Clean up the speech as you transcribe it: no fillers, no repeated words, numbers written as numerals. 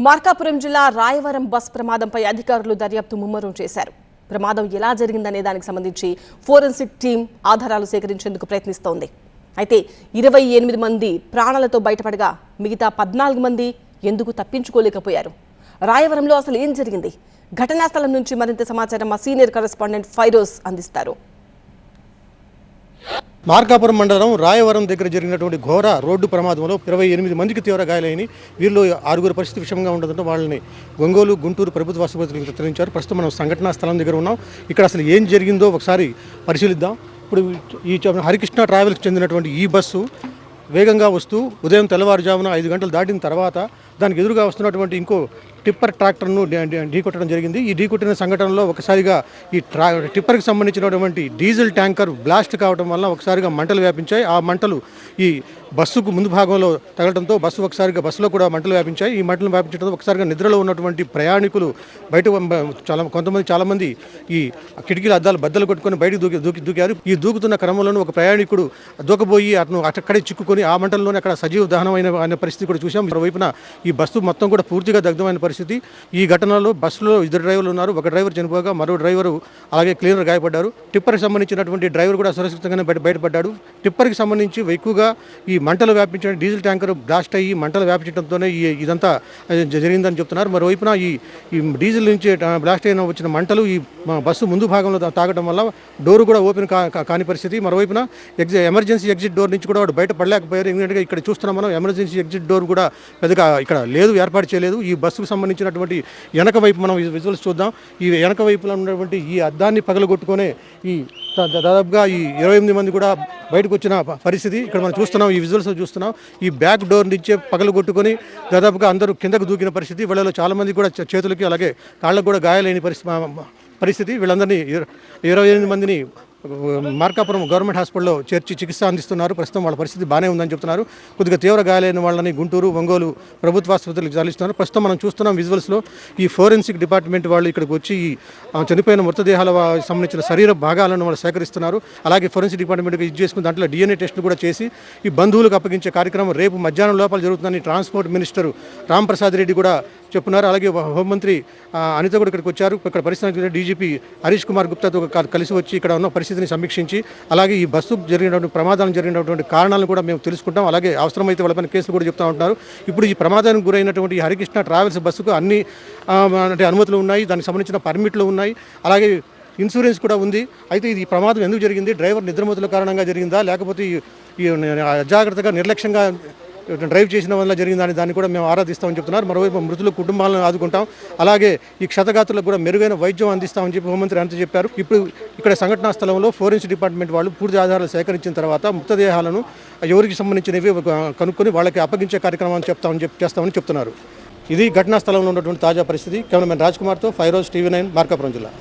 మార్కాపురం జిల్లా రాయవరం బస్ ప్రమాదంపై అధికారులు దర్యాప్తు ముమ్మరం చేశారు. ప్రమాదం ఎలా జరిగిందనే దానికి సంబంధించి ఫోరెన్సిక్ టీం ఆధారాలు సేకరించేందుకు ప్రయత్నిస్తోంది. అయితే 28 మంది ప్రాణాలతో బయటపడగా మిగతా 14 మంది ఎందుకు తప్పించుకోలేకపోయారు? రాయవరంలో అసలు ఏం జరిగింది? ఘటనా స్థలం నుంచి మరింత సమాచారం మా సీనియర్ కరెస్పాండెంట్ ఫైరోజ్ అందిస్తారు. మార్కాపురం మండలం రాయవరం దగ్గర జరిగినటువంటి ఘోర రోడ్డు ప్రమాదంలో 28 మందికి తీవ్ర గాయాలైన వీరిలో 6 పరిస్థితి విషమంగా ఉండడంతో వాళ్ళని ఒంగోలు, గుంటూరు ప్రభుత్వ ఆసుపత్రికి తరలించారు. ప్రస్తుతం మనం సంఘటనా స్థలం దగ్గర ఉన్నాం. ఇక్కడ అసలు ఏం జరిగిందో ఒకసారి పరిశీలిద్దాం. ఇప్పుడు ఈ హరికృష్ణ ట్రావెల్స్కి చెందినటువంటి ఈ బస్సు వేగంగా వస్తూ ఉదయం తెల్లవారుజామున 5 గంటలు దాటిన తర్వాత దానికి ఎదురుగా వస్తున్నటువంటి ఇంకో టిప్పర్ ట్రాక్టర్ను ఢీకొట్టడం జరిగింది. ఈ ఢీకొట్టిన సంఘటనలో ఒకసారిగా ఈ టిప్పర్కి సంబంధించినటువంటి డీజిల్ ట్యాంకర్ బ్లాస్ట్ కావడం వల్ల ఒకసారిగా మంటలు వ్యాపించాయి. ఆ మంటలు ఈ బస్సుకు ముందు భాగంలో తగలడంతో బస్సులో కూడా మంటలు వ్యాపించాయి. ఈ మంటలు వ్యాపించడంతో ఒకసారిగా నిద్రలో ఉన్నటువంటి ప్రయాణికులు బయట చాలామంది ఈ కిటికీల అద్దాలు బద్దలు కొట్టుకొని బయటకు దూకారు. ఈ దూకుతున్న క్రమంలోనూ ఒక ప్రయాణికుడు దూకబోయి అతను అక్కడే చిక్కుకొని ఆ మంటల్లోనే అక్కడ సజీవ దహనమైన పరిస్థితి కూడా చూసాం. మరోవైపున ఈ బస్సు మొత్తం కూడా పూర్తిగా దగ్ధమైన పరిస్థితి. ఈ ఘటనలో బస్సులో 2 డ్రైవర్లు ఉన్నారు. ఒక డ్రైవర్ చనిపోగా మరో డ్రైవరు అలాగే క్లీనర్ గాయపడ్డారు. టిప్పర్కి సంబంధించినటువంటి డ్రైవర్ కూడా సురక్షితంగానే బయటపడ్డాడు. టిప్పర్కి సంబంధించి ఎక్కువగా ఈ మంటలు వ్యాపించిన డీజిల్ ట్యాంకర్ బ్లాస్ట్ అయ్యి మంటలు వ్యాపించడంతోనే ఇదంతా జరిగిందని చెప్తున్నారు. మరోవైపున ఈ డీజిల్ నుంచి బ్లాస్ట్ అయిన వచ్చిన మంటలు ఈ బస్సు ముందు భాగంలో తాగడం వల్ల డోరు కూడా ఓపెన్ కాని పరిస్థితి. మరోవైపున ఎమర్జెన్సీ ఎగ్జిట్ డోర్ నుంచి కూడా బయట పడలేకపోయారు. ఎందుకంటే ఇక్కడ చూస్తున్నాం మనం ఎమర్జెన్సీ ఎగ్జిట్ డోర్ కూడా పెద్దగా ఇక్కడ లేదు, ఏర్పాటు చేయలేదు. ఈ బస్సుకు సంబంధించినటువంటి వెనక వైపు మనం విజువల్స్ చూద్దాం. ఈ వెనక వైపులో ఉన్నటువంటి ఈ అద్దాన్ని పగలగొట్టుకునే ఈ దాదాపుగా ఈ 28 మంది కూడా బయటకు వచ్చిన పరిస్థితి ఇక్కడ మనం చూస్తున్నాం. ఈ విజువల్స్ చూస్తున్నాం. ఈ బ్యాక్ డోర్ నుంచే పగలగొట్టుకొని దాదాపుగా అందరూ కిందకు దూకిన పరిస్థితి. వీళ్ళలో చాలామంది కూడా చేతులకి అలాగే కాళ్ళకు కూడా గాయాలైన పరిస్థితి. వీళ్ళందరినీ 28 మందిని మార్కాపురం గవర్నమెంట్ హాస్పిటల్లో చేర్చి చికిత్స అందిస్తున్నారు. ప్రస్తుతం వాళ్ళ పరిస్థితి బాగానే ఉందని చెప్తున్నారు. కొద్దిగా తీవ్ర గాయాలైన వాళ్ళని గుంటూరు, ఒంగోలు ప్రభుత్వ ఆసుపత్రులకు తరలిస్తున్నారు. ప్రస్తుతం మనం చూస్తున్నాం విజువల్స్లో ఈ ఫోరెన్సిక్ డిపార్ట్మెంట్ వాళ్ళు ఇక్కడికి వచ్చి చనిపోయిన మృతదేహాల సంబంధించిన శరీర భాగాలను వాళ్ళు సేకరిస్తున్నారు. అలాగే ఫోరెన్సిక్ డిపార్ట్మెంట్కి ఇది చేసుకుని దాంట్లో DNA టెస్టులు కూడా చేసి ఈ బంధువులకు అప్పగించే కార్యక్రమం రేపు మధ్యాహ్నం లోపల జరుగుతుందని ట్రాన్స్పోర్ట్ మినిస్టర్ రాంప్రసాద్ రెడ్డి కూడా చెప్తున్నారు. అలాగే హోంమంత్రి అనిత కూడా ఇక్కడికి వచ్చారు. ఇక్కడ పరిస్థితి DGP హరీష్ కుమార్ గుప్తాతో కలిసి వచ్చి ఇక్కడ ఉన్న పరిస్థితిని సమీక్షించి అలాగే ఈ బస్సు జరిగినటువంటి ప్రమాదాలు జరిగినటువంటి కారణాలను కూడా మేము తెలుసుకుంటాం. అలాగే అవసరమైతే వాళ్ళపైన కేసులు కూడా చెప్తూ ఉంటున్నారు. ఇప్పుడు ఈ ప్రమాదానికి గురైనటువంటి హరికృష్ణ ట్రావెల్స్ బస్సుకు అన్ని అనుమతులు ఉన్నాయి, దానికి సంబంధించిన పర్మిట్లు ఉన్నాయి, అలాగే ఇన్సూరెన్స్ కూడా ఉంది. అయితే ఇది ప్రమాదం ఎందుకు జరిగింది? డ్రైవర్ నిద్రమత్తుల కారణంగా జరిగిందా, లేకపోతే ఈ అజాగ్రత్తగా నిర్లక్ష్యంగా డ్రైవ్ చేసిన వల్ల జరిగిందని దాన్ని కూడా మేము ఆరాధిస్తామని చెప్తున్నారు. మరోవైపు మృతుల కుటుంబాలను ఆదుకుంటాం, అలాగే ఈ క్షతగాతులకు కూడా మెరుగైన వైద్యం అందిస్తామని చెప్పి హోంమంత్రి అంత చెప్పారు. ఇప్పుడు ఇక్కడ సంఘటనా స్థలంలో ఫోరెన్సిక్ డిపార్ట్మెంట్ వాళ్ళు పూర్తి ఆధారాలు సేకరించిన తర్వాత మృతదేహాలను ఎవరికి సంబంధించినవి కనుక్కొని వాళ్ళకి అప్పగించే కార్యక్రమాన్ని చేస్తామని చెప్తున్నారు. ఇది ఘటనా స్థలంలో ఉన్నటువంటి తాజా పరిస్థితి. కెమెరామెన్ రాజ్ కుమార్తో ఫైరోజ్, TV9 మార్కాపురం జిల్లా.